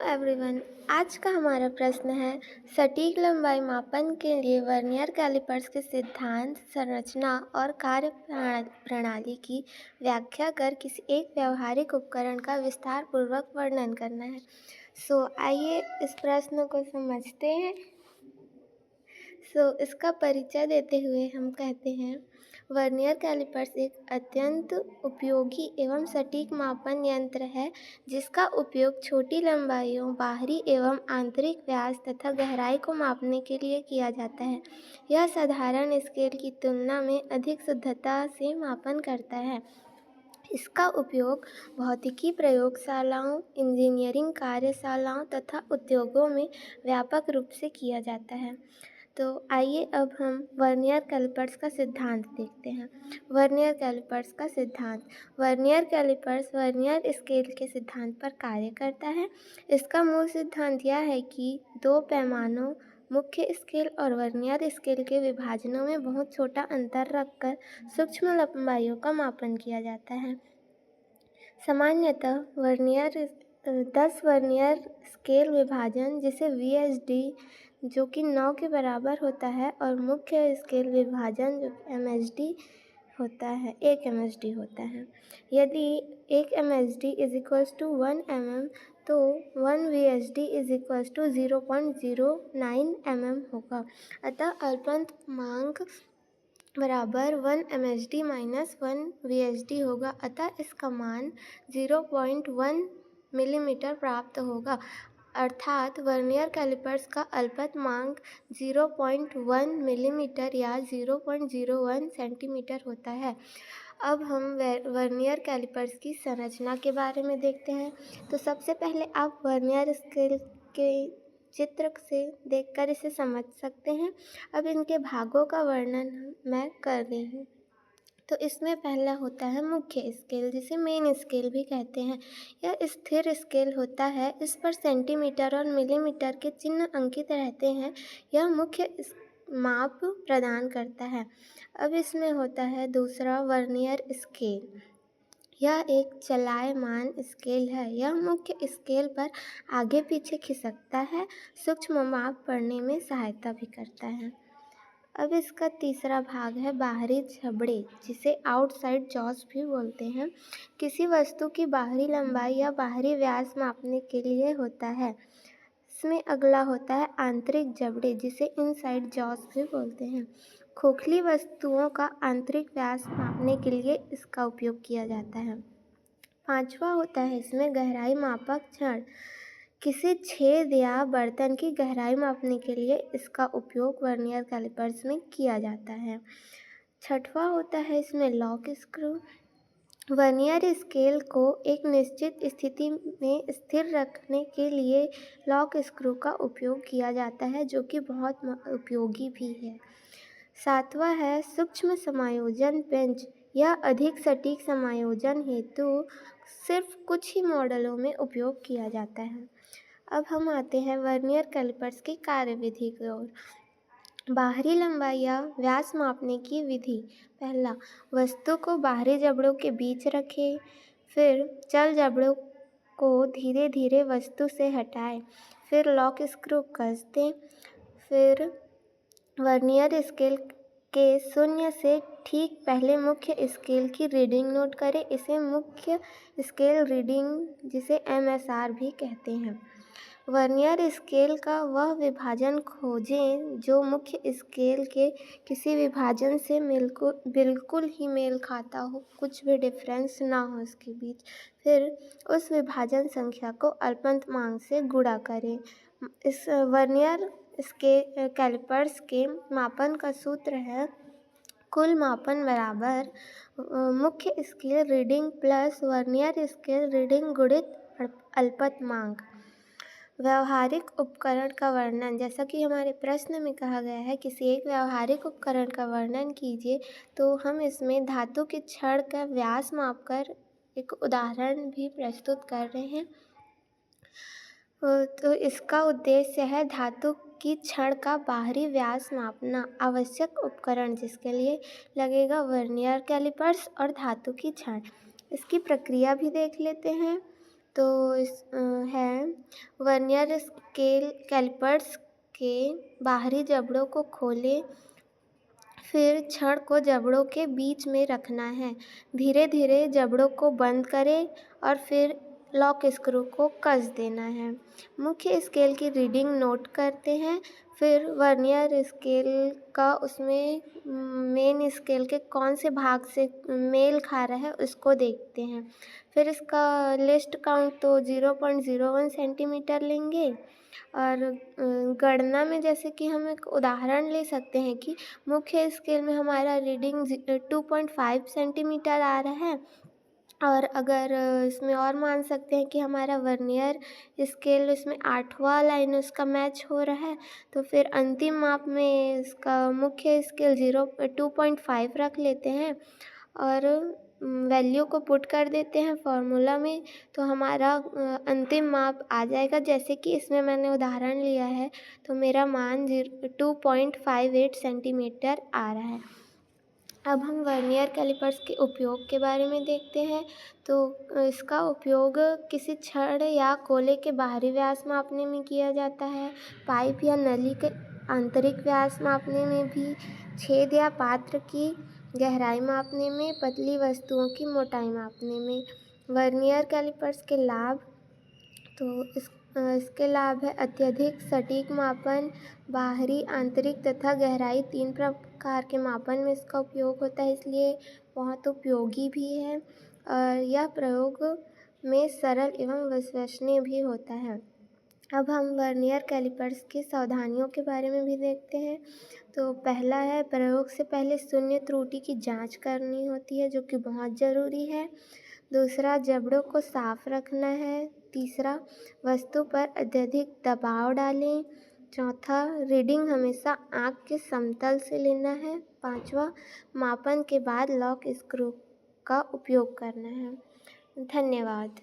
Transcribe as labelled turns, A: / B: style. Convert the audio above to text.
A: Everyone. आज का हमारा प्रश्न है सटीक लंबाई मापन के लिए वर्नियर कैलिपर्स के सिद्धांत, संरचना और कार्य प्रणाली की व्याख्या कर किसी एक व्यवहारिक उपकरण का विस्तार पूर्वक वर्णन करना है। आइए इस प्रश्न को समझते हैं। इसका परिचय देते हुए हम कहते हैं वर्नियर कैलिपर्स एक अत्यंत उपयोगी एवं सटीक मापन यंत्र है जिसका उपयोग छोटी लंबाइयों, बाहरी एवं आंतरिक व्यास तथा गहराई को मापने के लिए किया जाता है। यह साधारण स्केल की तुलना में अधिक शुद्धता से मापन करता है। इसका उपयोग भौतिकी प्रयोगशालाओं, इंजीनियरिंग कार्यशालाओं तथा उद्योगों में व्यापक रूप से किया जाता है। तो आइए अब हम वर्नियर कैलिपर्स का सिद्धांत देखते हैं। वर्नियर कैलिपर्स का सिद्धांत। वर्नियर कैलिपर्स वर्नियर स्केल के सिद्धांत पर कार्य करता है। इसका मूल सिद्धांत यह है कि दो पैमानों, मुख्य स्केल और वर्नियर स्केल के विभाजनों में बहुत छोटा अंतर रखकर सूक्ष्म लंबाइयों का मापन किया जाता है। सामान्यतः 10 वर्नियर स्केल विभाजन जिसे VSD जो कि 9 के बराबर होता है और मुख्य स्केल विभाजन जो MSD होता है 1 MSD होता है। यदि 1 MSD = 1 mm तो 1 VSD = 0.09 mm होगा। अतः अल्पतमांक बराबर 1 MSD - 1 VSD होगा। अतः इसका मान 0.1 मिलीमीटर प्राप्त होगा। अर्थात वर्नियर कैलिपर्स का अल्पतमांक 0.1 मिलीमीटर या 0.01 सेंटीमीटर होता है। अब हम वर्नियर कैलिपर्स की संरचना के बारे में देखते हैं। तो सबसे पहले आप वर्नियर स्केल के चित्र से देखकर इसे समझ सकते हैं। अब इनके भागों का वर्णन मैं कर रही हूँ। तो इसमें पहला होता है मुख्य स्केल, जिसे मेन स्केल भी कहते हैं। यह स्थिर स्केल होता है। इस पर सेंटीमीटर और मिलीमीटर के चिन्ह अंकित रहते हैं। यह मुख्य माप प्रदान करता है। अब इसमें होता है दूसरा वर्नियर स्केल। यह एक चलायमान स्केल है। यह मुख्य स्केल पर आगे पीछे खिसकता है, सूक्ष्म माप पढ़ने में सहायता भी करता है। अब इसका तीसरा भाग है बाहरी जबड़े, जिसे आउटसाइड जॉस भी बोलते हैं। किसी वस्तु की बाहरी लंबाई या बाहरी व्यास मापने के लिए होता है। इसमें अगला होता है आंतरिक जबड़े, जिसे इनसाइड जॉस भी बोलते हैं। खोखली वस्तुओं का आंतरिक व्यास मापने के लिए इसका उपयोग किया जाता है। पांचवा होता है इसमें गहराई मापक छड़। किसी छेद या बर्तन की गहराई मापने के लिए इसका उपयोग वर्नियर कैलिपर्स में किया जाता है। छठवां होता है इसमें लॉक स्क्रू। वर्नियर स्केल को एक निश्चित स्थिति में स्थिर रखने के लिए लॉक स्क्रू का उपयोग किया जाता है, जो कि बहुत उपयोगी भी है। सातवां है सूक्ष्म समायोजन पेंच। यह अधिक सटीक समायोजन हेतु सिर्फ कुछ ही मॉडलों में उपयोग किया जाता है। अब हम आते हैं वर्नियर कैलिपर्स की कार्यविधि की ओर। बाहरी लंबाई या व्यास मापने की विधि। पहला, वस्तु को बाहरी जबड़ों के बीच रखें। फिर चल जबड़ों को धीरे धीरे वस्तु से हटाएं। फिर लॉक स्क्रू कस दें। फिर वर्नियर स्केल के शून्य से ठीक पहले मुख्य स्केल की रीडिंग नोट करें। इसे मुख्य स्केल रीडिंग, जिसे MSR भी कहते हैं। वर्नियर स्केल का वह विभाजन खोजें जो मुख्य स्केल के किसी विभाजन से बिल्कुल ही मेल खाता हो, कुछ भी डिफरेंस ना हो इसके बीच। फिर उस विभाजन संख्या को अल्पतमांक से गुणा करें। इस वर्नियर कैलिपर्स के मापन का सूत्र है कुल मापन बराबर मुख्य scale reading plus vernier scale reading गुणित अल्पतमांक। व्यवहारिक उपकरण का वर्णन। जैसा कि हमारे प्रश्न में कहा गया है किसी एक व्यवहारिक उपकरण का वर्णन कीजिए, तो हम इसमें धातु के छड़ का व्यास मापकर एक उदाहरण भी प्रस्तुत कर रहे हैं। तो इसका उद्देश्य है धातु की छड़ का बाहरी व्यास मापना। आवश्यक उपकरण जिसके लिए लगेगा वर्नियर कैलिपर्स और धातु की छड़। इसकी प्रक्रिया भी देख लेते हैं। तो है वर्नियर स्केल कैलिपर्स के बाहरी जबड़ों को खोलें, फिर छड़ को जबड़ों के बीच में रखना है। धीरे धीरे जबड़ों को बंद करें और फिर लॉक स्क्रू को कस देना है। मुख्य स्केल की रीडिंग नोट करते हैं, फिर वर्नियर स्केल का उसमें मेन स्केल के कौन से भाग से मेल खा रहा है उसको देखते हैं। फिर इसका लिस्ट काउंट तो 0.01 सेंटीमीटर लेंगे और गणना में जैसे कि हम एक उदाहरण ले सकते हैं कि मुख्य स्केल में हमारा रीडिंग 2.5 सेंटीमीटर आ रहा है और अगर इसमें और मान सकते हैं कि हमारा वर्नियर स्केल इसमें 8वां लाइन उसका मैच हो रहा है, तो फिर अंतिम माप में इसका मुख्य स्केल 2.5 रख लेते हैं और वैल्यू को पुट कर देते हैं फॉर्मूला में, तो हमारा अंतिम माप आ जाएगा। जैसे कि इसमें मैंने उदाहरण लिया है तो मेरा मान 2.58 सेंटीमीटर आ रहा है। अब हम वर्नियर कैलिपर्स के उपयोग के बारे में देखते हैं। तो इसका उपयोग किसी छड़ या कोले के बाहरी व्यास मापने में किया जाता है, पाइप या नली के आंतरिक व्यास मापने में भी, छेद या पात्र की गहराई मापने में, पतली वस्तुओं की मोटाई मापने में। वर्नियर कैलिपर्स के लाभ, तो इसके लाभ है अत्यधिक सटीक मापन, बाहरी, आंतरिक तथा गहराई 3 प्रकार के मापन में इसका उपयोग होता है, इसलिए बहुत उपयोगी भी है और यह प्रयोग में सरल एवं विश्वसनीय भी होता है। अब हम वर्नियर कैलिपर्स की सावधानियों के बारे में भी देखते हैं। तो पहला है, प्रयोग से पहले शून्य त्रुटि की जांच करनी होती है, जो कि बहुत ज़रूरी है। दूसरा, जबड़ों को साफ रखना है। तीसरा, वस्तु पर अत्यधिक दबाव डालें। चौथा, रीडिंग हमेशा आँख के समतल से लेना है। पाँचवा, मापन के बाद लॉक स्क्रू का उपयोग करना है। धन्यवाद।